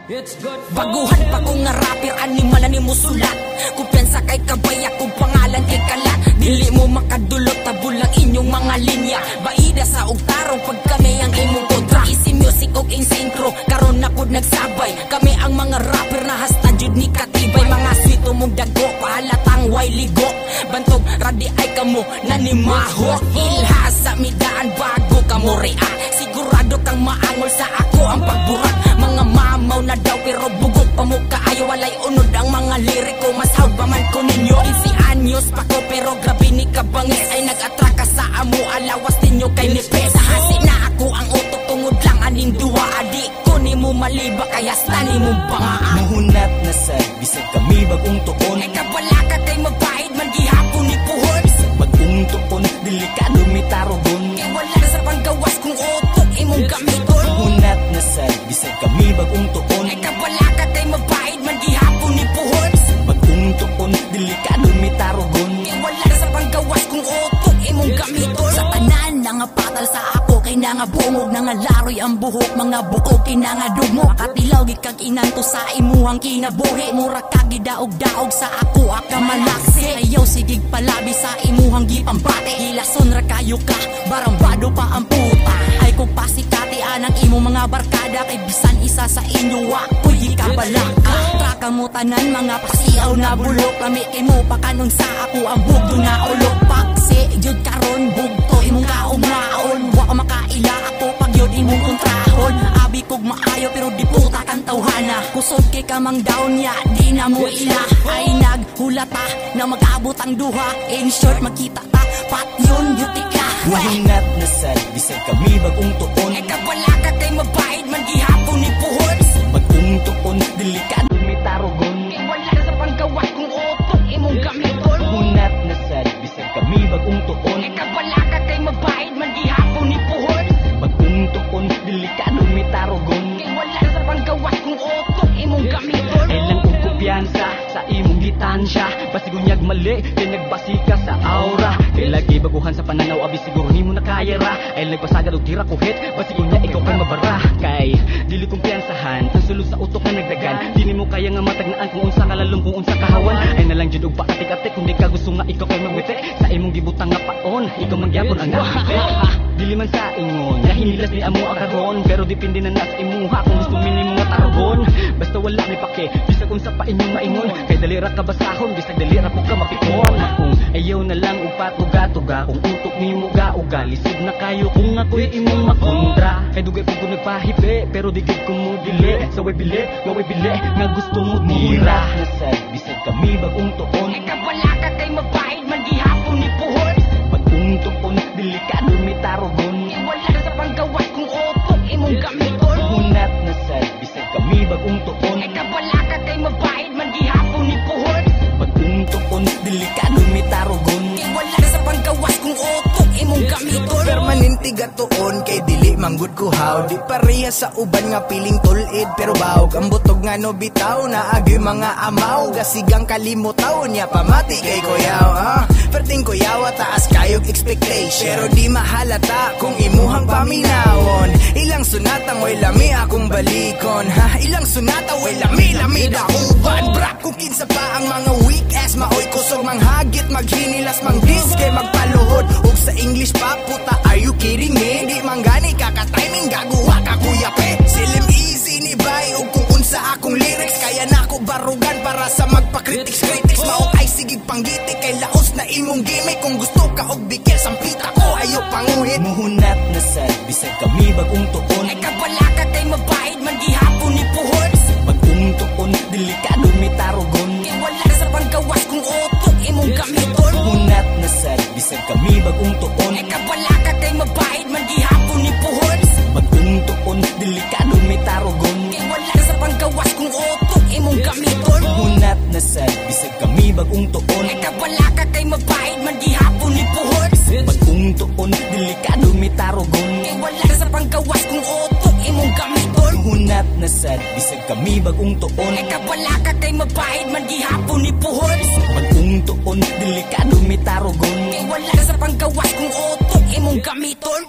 Baguhan pa kong nga rapper, animal na ni musulat. Kumpensa kay kabay, akong pangalan kay kalat. Dili mo makadulot, tabulang inyong mga linya. Baida sa ugtarong pag kami ang imong kontra. Easy music og insintro, karon na pod nagsabay. Kami ang mga rapper na hasta jud ni katibay. Mga sweet mong dago, pahalatang way ligo. Bantog radi ay kamo nanimaho. Ilhasa midaan bago kamo rea. Sigurado kang maangol sa ako ang pagburat. Mga mamaw na daw pero bugok pa mo kaayo. Walay unod ang mga liriko, mas ba man ko ninyo. 15 anyos pa ko pero grabe ni kabangis. Ay nag-atraka sa amo, alawas ninyo kay nipes. Hasi na ako ang utok, tungod lang aning duwa. Adik ko ni mo maliba, kaya stani mo bangaan. Muhunat na sad, bisag kami bagong tuon. Ay kabala ka kay mabahid, man gihapon ni puhon. Bagong tuon, delikado mi tarogon. Kay wala sa panggawas kung utok imong gamiton. Muhunat na sad, bisag kami bagong tuon. Ay kabala ka kay mabahid, man gihapon ni puhon. Bagong tuon, delikado mi tarogon. Kay wala sa panggawas kung utok imong gamiton. Sa tanan na nga patal sa ako, kay na nga bungog na nga laroy ang buhok. Mga bukog kina nga dugmo, katilaw gikag inanto sa imuhang kinabuhi. Mura kag gidaog-daog sa ako aka malaksi. Ayaw sigig palabi sa imuhang gipambate. Hilason ra kayo ka, barambado pa ang puta. Ay kung pasikati anang imo mga barkada. Kay bisan isa sa inyo ako'y gikabalaka. Traka mo tanan mga pasiaw na bulok. Lami kay mo pa kanon sa ako ang bugdo na ulok. Paksi jud karon bugto imong kaugnaon. Wa makaila ako pag yun imong kontrahon. Abi kog maayo pero di puta kang tawhana. Kusod kay kamang down ya, di na mo ila. Ay naghulata na mag-abot ang duha. In short makita ta, pat yun beauty ka. Muhunat na sad, bisag kami bagong tuon. Ay kabala ka kay mabahid, man gihapon ni puhon. Bagong tuon, delikado mi tarogon. Kay wala sa panggawas kung utok imong gamiton. Muhunat na sad, bisag kami bagong tuon. Ay kabala ka kay mabahid, man gihapon ni puhon. Bagong tuon, delikado mi tarogon. Kay wala sa panggawas kung utok imong gamiton. Ay lang kong kumpiyansa sa imong gitansya. Basigunyag mali, kay nagbasi ka sa aura. Kay lagi baguhan sa pananaw, abi siguro ni mo nakaya ra. Ay nagbasagad og tira kuhit, basigunya ikaw kay mabara. Kay dili kumpiyansahan, ang sulod sa utok na nagdagan. Dili mo kaya nga matagnaan kung unsa kalalong, kung unsa kahawan. Ay nalang jud og paatik-atik, kung di ka gusto nga ikaw kay mawite. Sa imong gibutang nga paon, ikaw mangyapon ang nakite. Dili man sa ingon, nahinilas ni amo ang karon. Pero dipindi na nas imuha kung gusto minimo nga tarogon. Basta wala ni pake, bisag unsa pa inyong maingon. Kay dalira ka basahon, bisag dalira po ka mapikon. Kung ayaw na lang og patuga-tuga, kung utok nimo ga-uga, lisod na kayo kung ako'y imong makondra. Kay dugay po ko nagpahibe, pero di gid ko mo dili. Sa way bili, nga gusto mo tira. Na sad, bisag kami bagong tuon. Ay kabala ka kay mabahid, man gihapon ni puhon. Bagong tuon, delikado mi tarogon. Kay wala sa panggawas kung utok imong gamiton. Muhunat na sad, bisag kami bagong tuon. Ay kabala ka kay mabahid, man gihapon ni puhon. Bagong tuon, delikado mi tarogon. Kay wala sa panggawas kung utok imong gamiton. Permanente gatuon kay dili manggod kuhaw. Di pareha sa uban nga piling tulid pero bawog ang butog nga no bitaw. Naagi mga amaw, gasigang kalimutaw niya pamati kay kuyaw. Perting kuyaw taas kayog expectation, pero di mahalata kung imuhang paminawon. Ilang sunatang way lami akong balikon. Ilang sunata way lami dauban. Brak kung kinsa pa ang mga weak ass maoy kusog manghagit, maghinilas, manggis kay magpaluhod. Ug sa English pa puta, are you kidding me? Di manggani kaka-timing, gagawa ka kuya pe. Silim easy ni bay, ug kung unsa akong lyrics, kaya na ako barugan para sa magpa-critics. Maong ay sigig panggitik, kay laos na imong gimmick. Kung gusto ka og bigyan, sampita ko, ayo panguhit. Muhunat na sad, bisag kami bagong tuon. Ay kabala ka kay mabahid, man gihapon ni puhon. Bagong tuon, delikado mi tarogon. Kay wala sa panggawas kung utok imong gamiton. Muhunat na sad, bisag kami bagong tuon. Ay kabala ka kay mabahid, man gihapon ni puhon. Bagong tuon, delikado mi tarogon. Kay wala sa panggawas kung utok imong gamiton. Muhunat na sad, bisag kami bagong tuon. Ay kabala ka kay mabahid, man gihapon ni puhon. Bagong tuon, delikado mi tarogon. Kay wala sa panggawas kung utok imong gamiton. Muhunat na sad, bisag kami bagong tuon. Ay kabala ka kay mabahid, man gihapon ni puhon. Bagong tuon, delikado mi tarogon. Kay wala sa panggawas kung utok imong gamiton.